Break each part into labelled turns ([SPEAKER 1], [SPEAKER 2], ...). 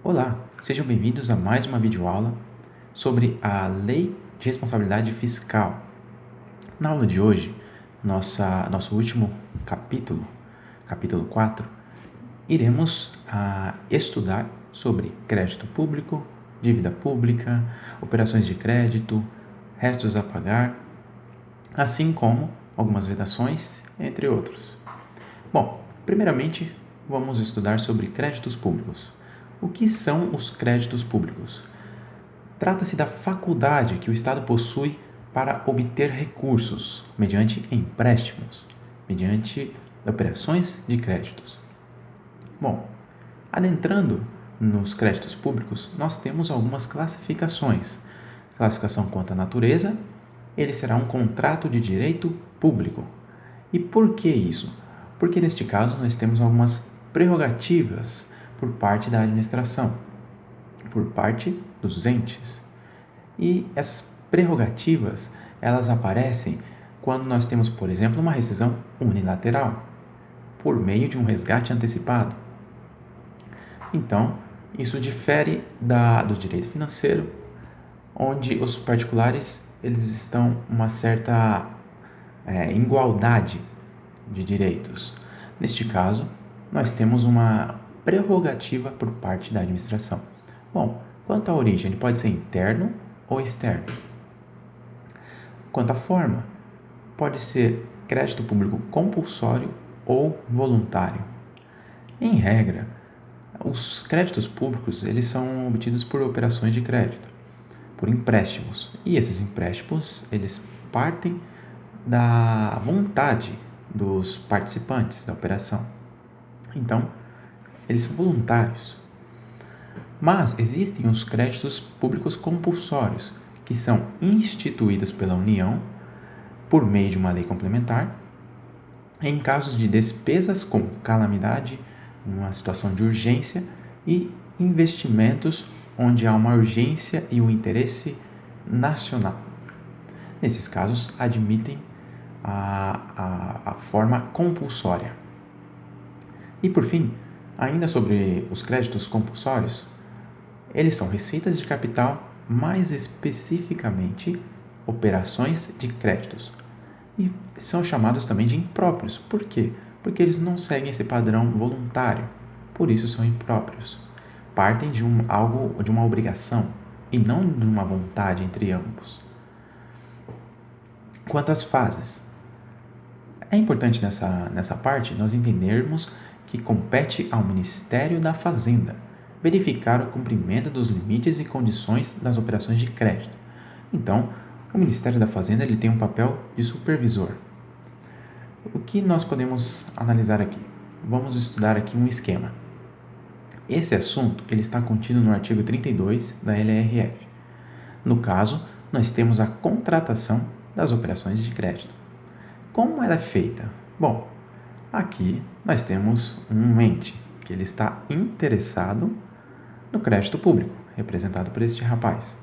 [SPEAKER 1] Olá, sejam bem-vindos a mais uma videoaula sobre a Lei de Responsabilidade Fiscal. Na aula de hoje, nosso último capítulo 4, iremos estudar sobre crédito público, dívida pública, operações de crédito, restos a pagar, assim como algumas vedações, entre outros. Bom, primeiramente, vamos estudar sobre créditos públicos. O que são os créditos públicos? Trata-se da faculdade que o Estado possui para obter recursos mediante empréstimos, mediante operações de créditos. Bom, adentrando nos créditos públicos, nós temos algumas classificações. Classificação quanto à natureza, ele será um contrato de direito público. E por que isso? Porque neste caso nós temos algumas prerrogativas por parte da administração, por parte dos entes. E essas prerrogativas, elas aparecem quando nós temos, por exemplo, uma rescisão unilateral, por meio de um resgate antecipado. Então, isso difere do direito financeiro, onde os particulares eles estão uma certa igualdade de direitos. Neste caso, nós temos uma prerrogativa por parte da administração. Bom, quanto à origem, ele pode ser interno ou externo. Quanto à forma, pode ser crédito público compulsório ou voluntário. Em regra, os créditos públicos eles são obtidos por operações de crédito, por empréstimos. E esses empréstimos eles partem da vontade dos participantes da operação. Então, eles são voluntários. Mas existem os créditos públicos compulsórios, que são instituídos pela União por meio de uma lei complementar em casos de despesas como calamidade, uma situação de urgência e investimentos onde há uma urgência e um interesse nacional. Nesses casos, admitem a forma compulsória. E por fim, ainda sobre os créditos compulsórios, eles são receitas de capital, mais especificamente operações de créditos. E são chamados também de impróprios. Por quê? Porque eles não seguem esse padrão voluntário, por isso são impróprios. Partem de uma obrigação e não de uma vontade entre ambos. Quanto às fases, é importante nessa parte nós entendermos que compete ao Ministério da Fazenda verificar o cumprimento dos limites e condições das operações de crédito. Então, o Ministério da Fazenda ele tem um papel de supervisor. O que nós podemos analisar aqui? Vamos estudar aqui um esquema. Esse assunto ele está contido no artigo 32 da LRF. No caso, nós temos a contratação das operações de crédito. Como ela é feita? Bom, aqui nós temos um ente que ele está interessado no crédito público, representado por este rapaz.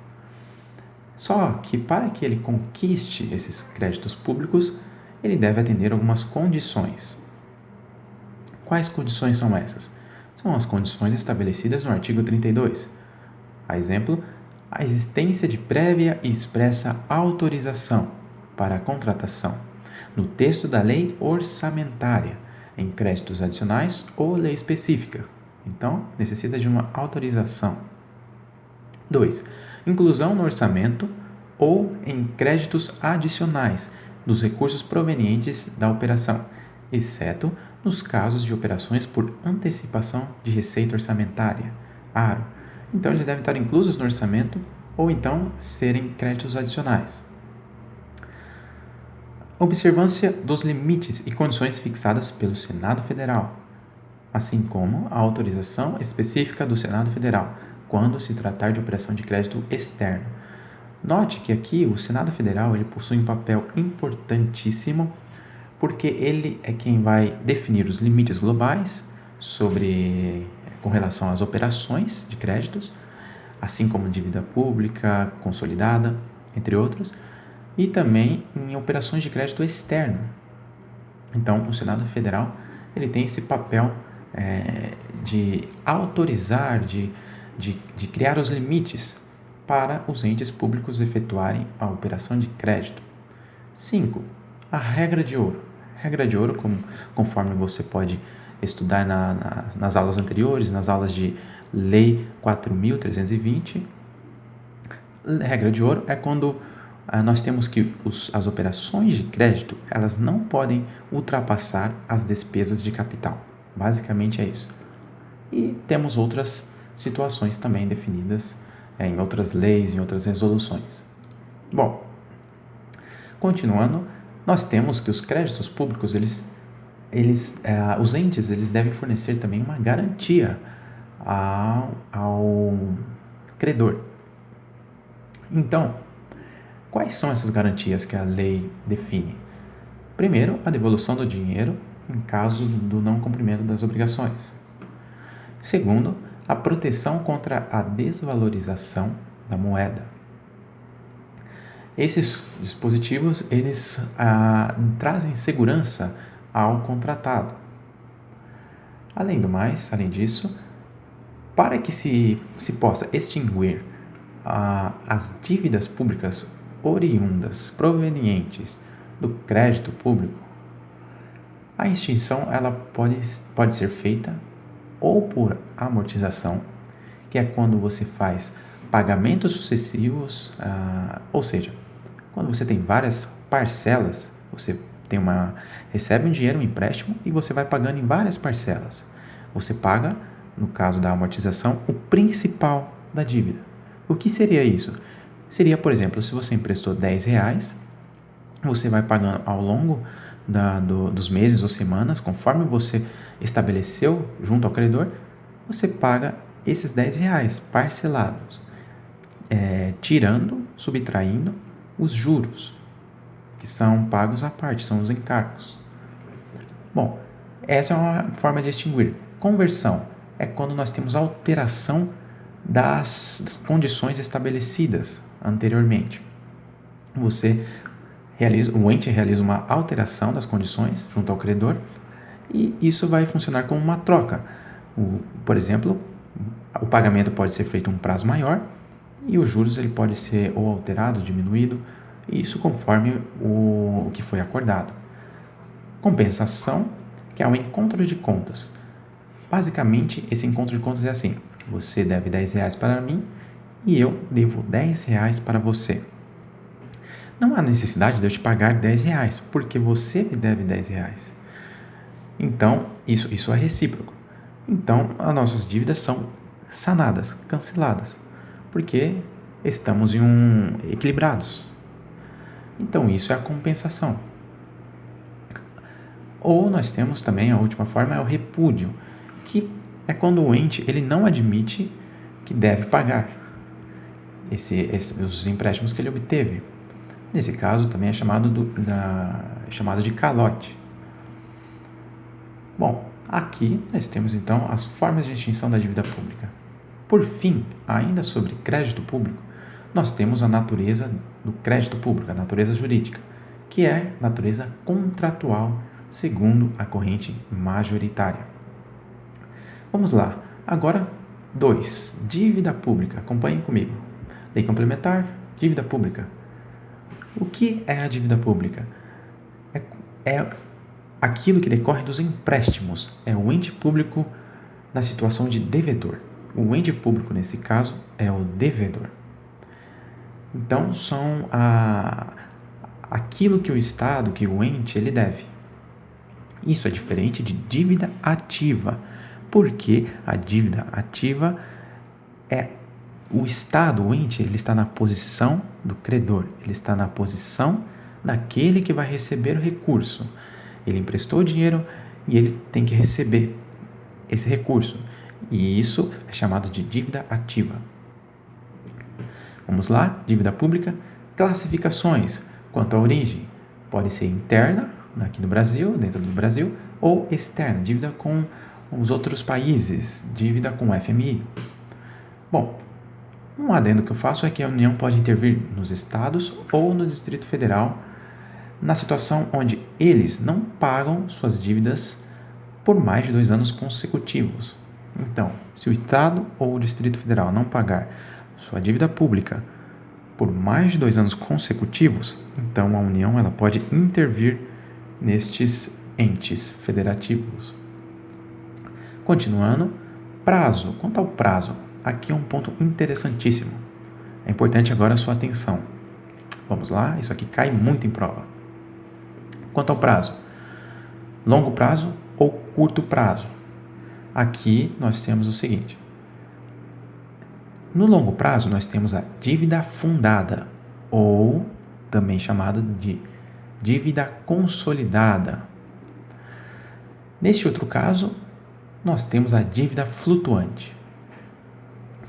[SPEAKER 1] Só que para que ele conquiste esses créditos públicos, ele deve atender algumas condições. Quais condições são essas? São as condições estabelecidas no artigo 32. A exemplo, a existência de prévia e expressa autorização para a contratação no texto da lei orçamentária, em créditos adicionais ou lei específica. Então, necessita de uma autorização. 2. Inclusão no orçamento ou em créditos adicionais dos recursos provenientes da operação, exceto nos casos de operações por antecipação de receita orçamentária, ARO. Então, eles devem estar inclusos no orçamento ou então serem créditos adicionais. Observância dos limites e condições fixadas pelo Senado Federal, assim como a autorização específica do Senado Federal, quando se tratar de operação de crédito externo. Note que aqui o Senado Federal ele possui um papel importantíssimo, porque ele é quem vai definir os limites globais com relação às operações de créditos, assim como dívida pública, consolidada, entre outros, e também em operações de crédito externo. Então, o Senado Federal ele tem esse papel de autorizar, de de criar os limites para os entes públicos efetuarem a operação de crédito. 5. A regra de ouro. Regra de ouro, conforme você pode estudar nas aulas anteriores, nas aulas de Lei 4.320. Regra de ouro é quando nós temos que as operações de crédito elas não podem ultrapassar as despesas de capital. Basicamente é isso. E temos outras situações também definidas em outras leis, em outras resoluções. Bom, continuando, nós temos que os créditos públicos, os entes, eles devem fornecer também uma garantia ao credor. Então, quais são essas garantias que a lei define? Primeiro, a devolução do dinheiro em caso do não cumprimento das obrigações. Segundo, a proteção contra a desvalorização da moeda. Esses dispositivos, eles trazem segurança ao contratado. Além disso, para que se possa extinguir as dívidas públicas oriundas, provenientes do crédito público, a extinção ela pode ser feita ou por amortização, que é quando você faz pagamentos sucessivos, ou seja, quando você tem várias parcelas, você recebe um dinheiro, um empréstimo, e você vai pagando em várias parcelas. Você paga, no caso da amortização, o principal da dívida. O que seria isso? Seria, por exemplo, se você emprestou R$10, você vai pagando ao longo dos meses ou semanas, conforme você estabeleceu junto ao credor, você paga esses R$10 parcelados, subtraindo os juros, que são pagos à parte, são os encargos. Bom, essa é uma forma de extinguir. Conversão é quando nós temos alteração das condições estabelecidas anteriormente. O ente realiza uma alteração das condições junto ao credor e isso vai funcionar como uma troca. Por exemplo, o pagamento pode ser feito em um prazo maior e os juros ele pode ser ou alterado, diminuído, isso conforme o que foi acordado. Compensação, que é um encontro de contas. Basicamente, esse encontro de contas é assim: você deve R$10 para mim e eu devo R$10 para você. Não há necessidade de eu te pagar R$10, porque você me deve R$10. Então, isso é recíproco. Então, as nossas dívidas são sanadas, canceladas, porque estamos equilibrados. Então, isso é a compensação. Ou nós temos também, a última forma, é o repúdio, que é quando o ente ele não admite que deve pagar os empréstimos que ele obteve. Nesse caso, também é chamado de calote. Bom, aqui nós temos então as formas de extinção da dívida pública. Por fim, ainda sobre crédito público, nós temos a natureza do crédito público, a natureza jurídica, que é natureza contratual, segundo a corrente majoritária. Vamos lá. Agora, 2. Dívida pública. Acompanhem comigo. Lei complementar, dívida pública. O que é a dívida pública? É aquilo que decorre dos empréstimos. É o ente público na situação de devedor. O ente público, nesse caso, é o devedor. Então, são aquilo que o Estado, que o ente, ele deve. Isso é diferente de dívida ativa, porque a dívida ativa é o Estado, o ente, ele está na posição do credor, ele está na posição daquele que vai receber o recurso. Ele emprestou o dinheiro e ele tem que receber esse recurso. E isso é chamado de dívida ativa. Vamos lá, dívida pública, classificações quanto à origem. Pode ser interna, aqui no Brasil, dentro do Brasil, ou externa, dívida com os outros países, dívida com o FMI. Bom, um adendo que eu faço é que a União pode intervir nos estados ou no Distrito Federal na situação onde eles não pagam suas dívidas por mais de 2 anos consecutivos. Então, se o Estado ou o Distrito Federal não pagar sua dívida pública por mais de 2 anos consecutivos, então a União ela pode intervir nestes entes federativos. Continuando, prazo. Quanto ao prazo, aqui é um ponto interessantíssimo. É importante agora a sua atenção. Vamos lá, isso aqui cai muito em prova. Quanto ao prazo, longo prazo ou curto prazo? Aqui nós temos o seguinte. No longo prazo, nós temos a dívida fundada, ou também chamada de dívida consolidada. Neste outro caso, nós temos a dívida flutuante.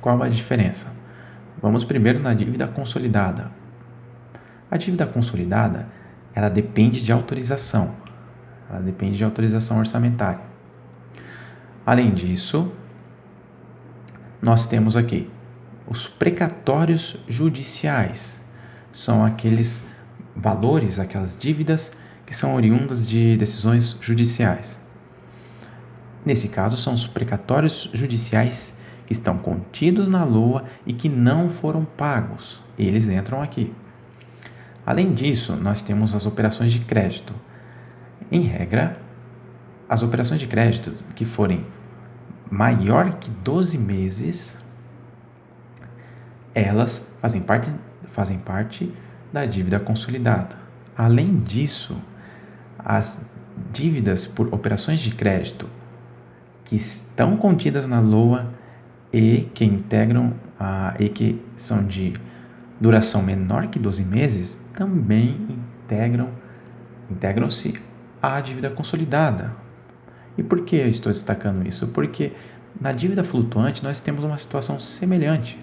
[SPEAKER 1] Qual a diferença? Vamos primeiro na dívida consolidada. A dívida consolidada, ela depende de autorização. Ela depende de autorização orçamentária. Além disso, nós temos aqui os precatórios judiciais. São aqueles valores, aquelas dívidas que são oriundas de decisões judiciais. Nesse caso, são os precatórios judiciais que estão contidos na LOA e que não foram pagos. Eles entram aqui. Além disso, nós temos as operações de crédito. Em regra, as operações de crédito que forem maior que 12 meses, elas fazem parte da dívida consolidada. Além disso, as dívidas por operações de crédito que estão contidas na LOA e que são de duração menor que 12 meses, também integram-se à dívida consolidada. E por que eu estou destacando isso? Porque na dívida flutuante nós temos uma situação semelhante.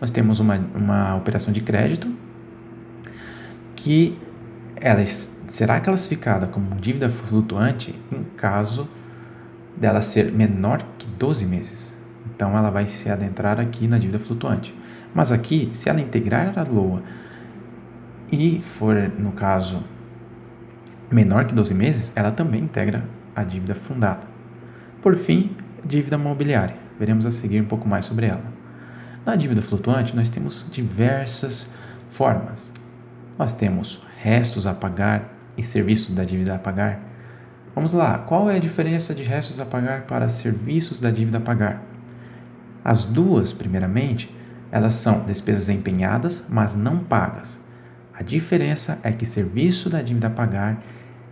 [SPEAKER 1] Nós temos uma operação de crédito que ela será classificada como dívida flutuante em caso dela ser menor que 12 meses. Então, ela vai se adentrar aqui na dívida flutuante. Mas aqui, se ela integrar a LOA e for, no caso, menor que 12 meses, ela também integra a dívida fundada. Por fim, dívida mobiliária. Veremos a seguir um pouco mais sobre ela. Na dívida flutuante, nós temos diversas formas. Nós temos restos a pagar e serviços da dívida a pagar. Vamos lá, qual é a diferença de restos a pagar para serviços da dívida a pagar? As duas, primeiramente, elas são despesas empenhadas, mas não pagas. A diferença é que serviço da dívida a pagar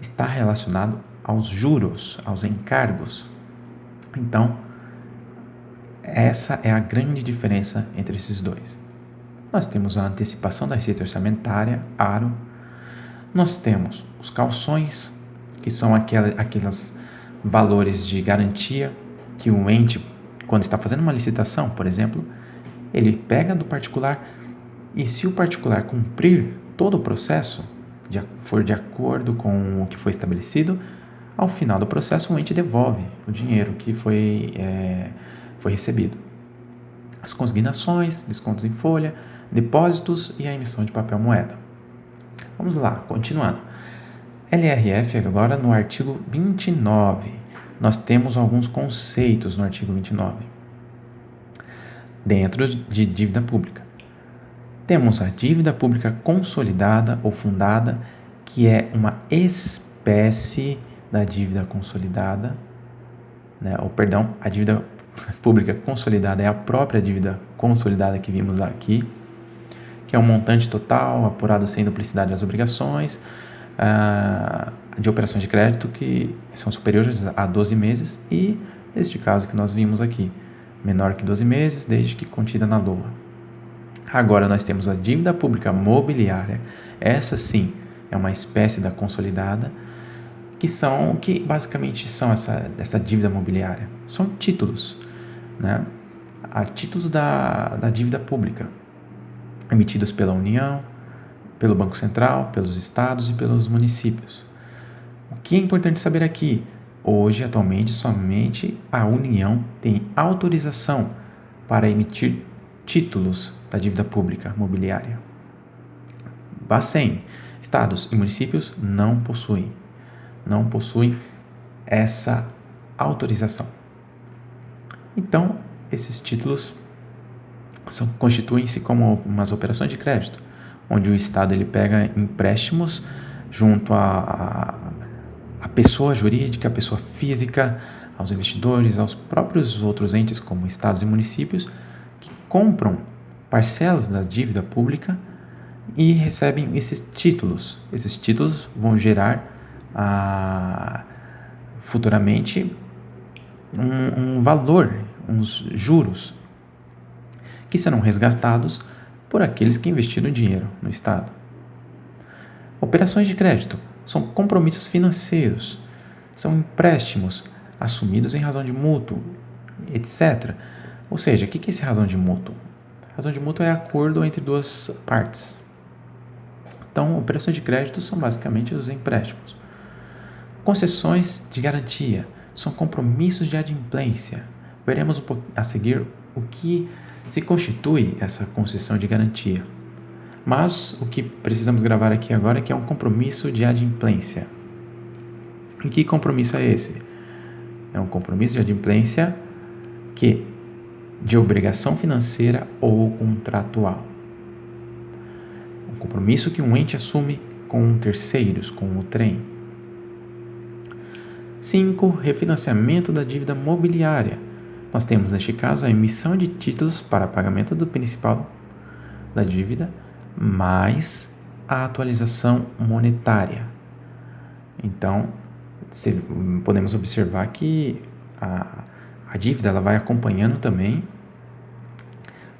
[SPEAKER 1] está relacionado aos juros, aos encargos. Então, essa é a grande diferença entre esses dois. Nós temos a antecipação da receita orçamentária, ARO. Nós temos os calções, que são aqueles valores de garantia que o ente, quando está fazendo uma licitação, por exemplo, ele pega do particular e, se o particular cumprir todo o processo, for de acordo com o que foi estabelecido, ao final do processo o ente devolve o dinheiro que foi recebido. As consignações, descontos em folha, depósitos e a emissão de papel moeda. Vamos lá, continuando. LRF agora no artigo 29. Nós temos alguns conceitos no artigo 29. Dentro de dívida pública. Temos a dívida pública consolidada ou fundada, que é uma espécie da dívida consolidada, né? A dívida pública consolidada é a própria dívida consolidada que vimos aqui, que é um montante total apurado sem duplicidade das obrigações, de operações de crédito que são superiores a 12 meses e, neste caso que nós vimos aqui, menor que 12 meses, desde que contida na LOA. Agora nós temos a dívida pública mobiliária. Essa sim é uma espécie da consolidada, que basicamente são essa dívida mobiliária. São títulos, né? Títulos da dívida pública, emitidos pela União, pelo Banco Central, pelos estados e pelos municípios. O que é importante saber aqui? Hoje, atualmente, somente a União tem autorização para emitir títulos da dívida pública mobiliária. Bacen, estados e municípios não possuem essa autorização. Então, esses títulos constituem-se como umas operações de crédito, onde o Estado ele pega empréstimos junto à pessoa jurídica, à pessoa física, aos investidores, aos próprios outros entes, como estados e municípios, que compram parcelas da dívida pública e recebem esses títulos. Esses títulos vão gerar futuramente um valor, uns juros, que serão resgatados por aqueles que investiram dinheiro no Estado. Operações de crédito são compromissos financeiros, são empréstimos assumidos em razão de mútuo, etc. Ou seja, o que é esse razão de mútuo? Razão de mútuo é acordo entre duas partes. Então, operações de crédito são basicamente os empréstimos. Concessões de garantia são compromissos de adimplência. Veremos a seguir o que se constitui essa concessão de garantia. Mas o que precisamos gravar aqui agora é que é um compromisso de adimplência. E que compromisso é esse? É um compromisso de adimplência de obrigação financeira ou contratual. Um compromisso que um ente assume com terceiros, com o trem. 5. Refinanciamento da dívida mobiliária. Nós temos, neste caso, a emissão de títulos para pagamento do principal da dívida, mais a atualização monetária. Então, podemos observar que a dívida ela vai acompanhando também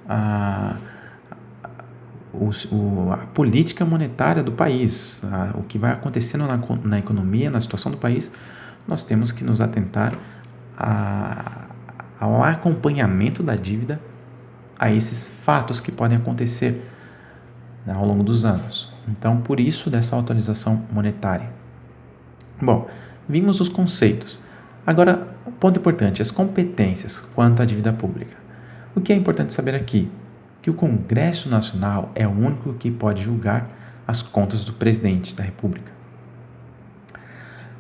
[SPEAKER 1] a política monetária do país, o que vai acontecendo na economia, na situação do país. Nós temos que nos atentar ao acompanhamento da dívida a esses fatos que podem acontecer ao longo dos anos. Então, por isso dessa atualização monetária. Bom, vimos os conceitos. Agora, um ponto importante, as competências quanto à dívida pública. O que é importante saber aqui? Que o Congresso Nacional é o único que pode julgar as contas do presidente da República.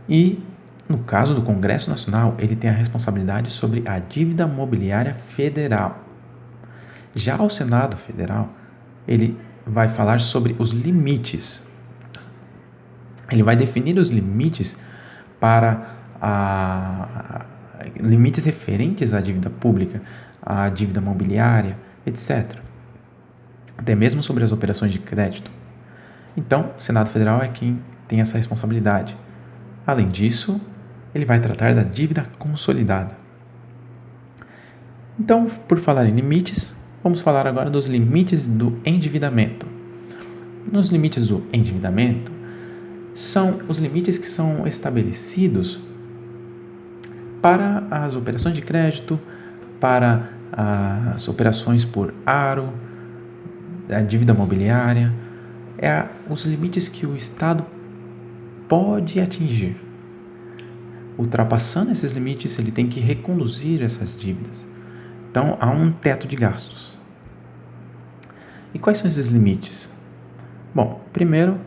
[SPEAKER 1] E, no caso do Congresso Nacional, ele tem a responsabilidade sobre a dívida mobiliária federal. Já o Senado Federal, ele vai falar sobre os limites. Ele vai definir os limites para limites referentes à dívida pública, à dívida mobiliária, etc. Até mesmo sobre as operações de crédito. Então, o Senado Federal é quem tem essa responsabilidade. Além disso, ele vai tratar da dívida consolidada. Então, por falar em limites, vamos falar agora dos limites do endividamento. Nos limites do endividamento, são os limites que são estabelecidos para as operações de crédito, para as operações por aro, a dívida mobiliária, os limites que o Estado pode atingir. Ultrapassando esses limites, ele tem que reconduzir essas dívidas. Então, há um teto de gastos. E quais são esses limites? Bom, primeiro,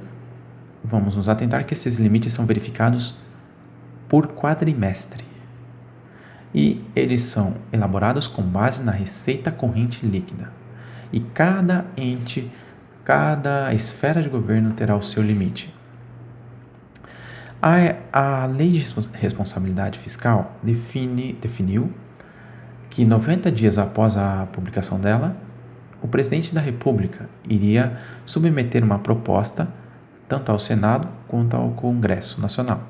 [SPEAKER 1] vamos nos atentar que esses limites são verificados por quadrimestre. E eles são elaborados com base na receita corrente líquida. E cada ente, cada esfera de governo terá o seu limite. A Lei de Responsabilidade Fiscal definiu que 90 dias após a publicação dela, o presidente da República iria submeter uma proposta tanto ao Senado quanto ao Congresso Nacional.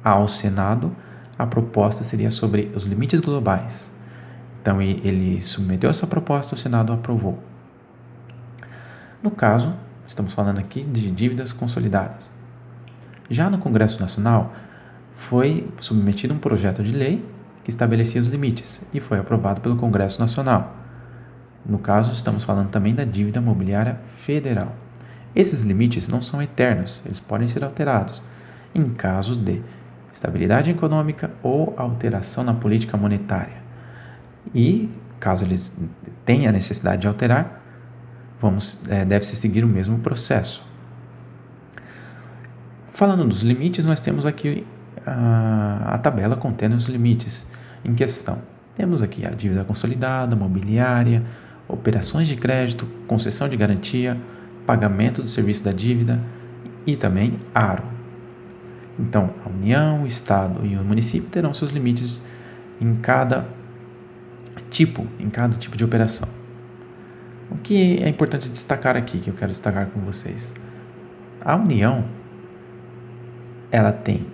[SPEAKER 1] Ao Senado, a proposta seria sobre os limites globais. Então, ele submeteu essa proposta, o Senado aprovou. No caso, estamos falando aqui de dívidas consolidadas. Já no Congresso Nacional, foi submetido um projeto de lei que estabelecia os limites e foi aprovado pelo Congresso Nacional. No caso, estamos falando também da dívida mobiliária federal. Esses limites não são eternos, eles podem ser alterados em caso de estabilidade econômica ou alteração na política monetária. E, caso eles tenham a necessidade de alterar, deve-se seguir o mesmo processo. Falando dos limites, nós temos aqui a tabela contendo os limites em questão. Temos aqui a dívida consolidada, mobiliária, operações de crédito, concessão de garantia, pagamento do serviço da dívida e também aro. Então, a União, o Estado e o município terão seus limites em cada tipo de operação. O que é importante destacar aqui, que eu quero destacar com vocês? A União, ela tem,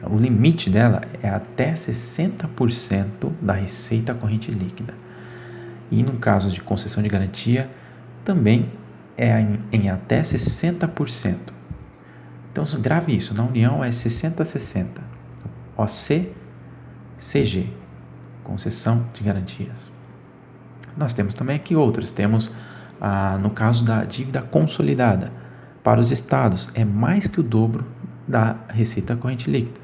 [SPEAKER 1] o limite dela é até 60% da receita corrente líquida. E no caso de concessão de garantia, também é em até 60%. Então, grave isso, na União é 60-60. OC, CG, concessão de garantias. Nós temos também aqui outras. Temos, no caso da dívida consolidada, para os estados é mais que o dobro da receita corrente líquida.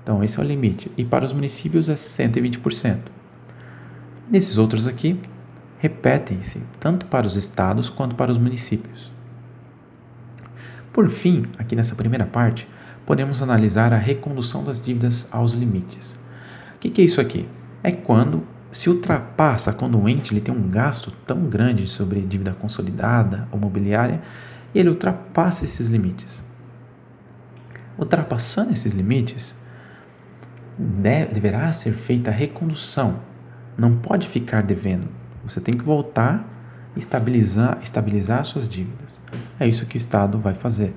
[SPEAKER 1] Então, esse é o limite. E para os municípios é 120%. Nesses outros aqui, repetem-se tanto para os estados quanto para os municípios. Por fim, aqui nessa primeira parte, podemos analisar a recondução das dívidas aos limites. O que é isso aqui? É quando se ultrapassa, quando o ente ele tem um gasto tão grande sobre dívida consolidada ou mobiliária, e ele ultrapassa esses limites. Ultrapassando esses limites, deverá ser feita a recondução. Não pode ficar devendo. Você tem que voltar e estabilizar suas dívidas. É isso que o Estado vai fazer.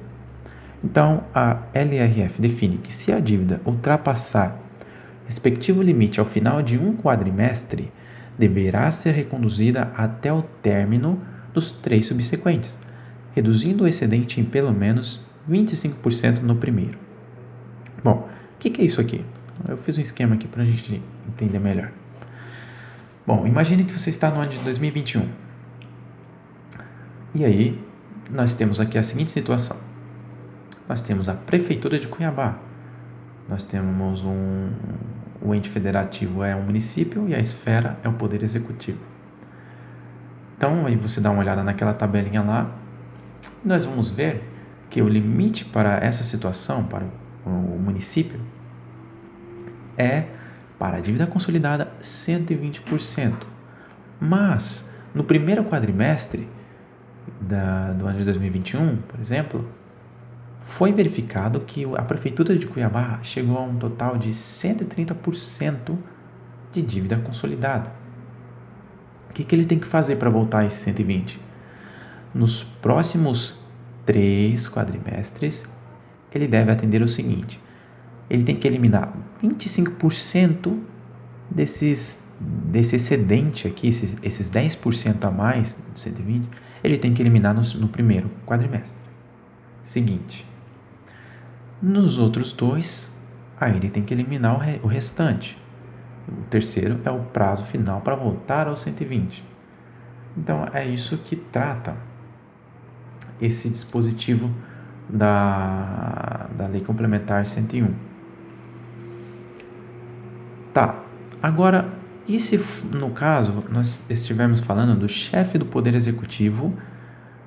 [SPEAKER 1] Então, a LRF define que se a dívida ultrapassar respectivo limite ao final de um quadrimestre, deverá ser reconduzida até o término dos 3 subsequentes, reduzindo o excedente em pelo menos 25% no primeiro. Bom, o que é isso aqui? Eu fiz um esquema aqui para a gente entender melhor. Bom, imagine que você está no ano de 2021. E aí, nós temos aqui a seguinte situação. Nós temos a Prefeitura de Cuiabá. Nós temos o ente federativo é um município e a esfera é o poder executivo. Então, aí você dá uma olhada naquela tabelinha lá, nós vamos ver que o limite para essa situação, para o município, é, para a dívida consolidada, 120%. Mas, no primeiro quadrimestre do ano de 2021, por exemplo, foi verificado que a Prefeitura de Cuiabá chegou a um total de 130% de dívida consolidada. O que ele tem que fazer para voltar a esse 120%? Nos próximos 3 quadrimestres, ele deve atender o seguinte: ele tem que eliminar 25% desse excedente aqui, esses 10% a mais do 120%, ele tem que eliminar no primeiro quadrimestre seguinte. Nos outros 2, aí ele tem que eliminar o restante. O terceiro é o prazo final para voltar ao 120. Então, é isso que trata esse dispositivo da Lei Complementar 101. Tá, agora, e se no caso nós estivermos falando do chefe do Poder Executivo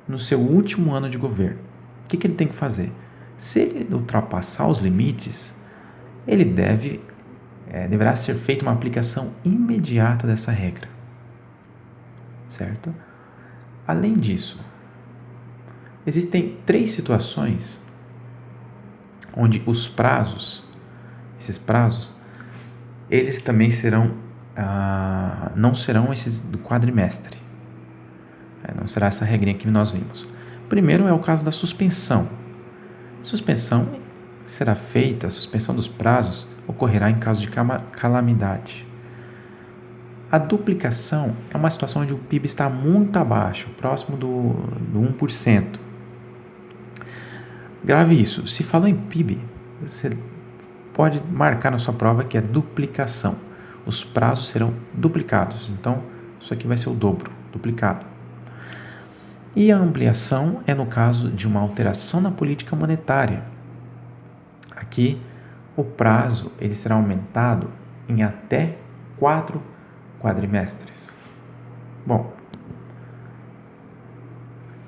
[SPEAKER 1] no seu último ano de governo? O que ele tem que fazer? Se ele ultrapassar os limites, ele deverá ser feita uma aplicação imediata dessa regra, certo? Além disso, existem 3 situações onde esses prazos, eles também não serão esses do quadrimestre. Não será essa regrinha que nós vimos. Primeiro é o caso da suspensão. Suspensão será feita, a suspensão dos prazos ocorrerá em caso de calamidade. A duplicação é uma situação onde o PIB está muito abaixo, próximo do 1%. Grave isso. Se falou em PIB, você pode marcar na sua prova que é duplicação. Os prazos serão duplicados. Então, isso aqui vai ser o dobro, duplicado. E a ampliação é no caso de uma alteração na política monetária. Aqui, o prazo ele será aumentado em até 4 quadrimestres. Bom,